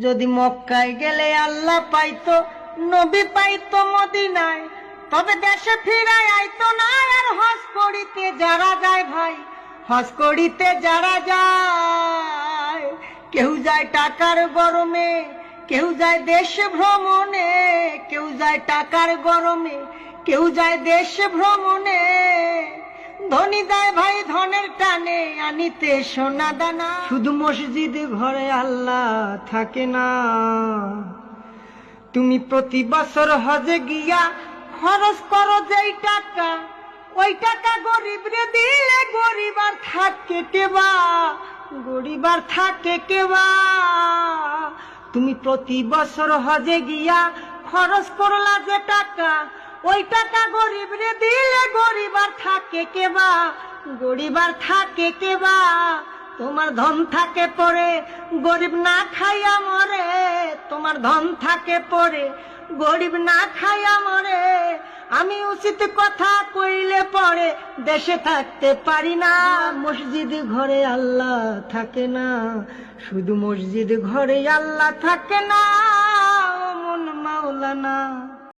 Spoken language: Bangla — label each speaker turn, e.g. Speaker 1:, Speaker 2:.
Speaker 1: যদি মক্কায় গেলে আল্লাহ পাইতো, নবী পাইতো মদিনায়, তবে দেশে ফিরায় আইতো না। আর হজ করিতে যারা যায় ভাই, হজ করিতে যারা যায়, কেউ যায় টাকার গরমে, কেউ যায় দেশ ভ্রমণে, কেউ যায় টাকার গরমে, কেউ যায় দেশ ভ্রমণে। ধনী যায় ভাই ধনের টানে আনিতে সোনা দানা। শুধু মসজিদ ঘরে আল্লাহ থাকে না। তুমি প্রতি বছর হজে গিয়া খরচ করো যেই টাকা, ওই টাকা গরিব রে দিলে গরিব আর থাকে কেবা, গরিব আর থাকে কেবা। তুমি প্রতি বছর হজে গিয়া খরচ করলা যে টাকা, ওই টাকা গরিব রে দিলে গরিব আর থাকে কেবা, গরিব আর থাকে কেবা। তোমার ধন থাকে পরে গরিব না খাইয়া মরে, তোমার ধন থাকে পরে গরিব না খাইয়া মরে। আমি উচিত কথা কইলে পরে দেশে থাকতে পারি না। মসজিদ ঘরে আল্লাহ থাকে না, শুধু মসজিদ ঘরে আল্লাহ থাকে না। ও মন মাওলানা।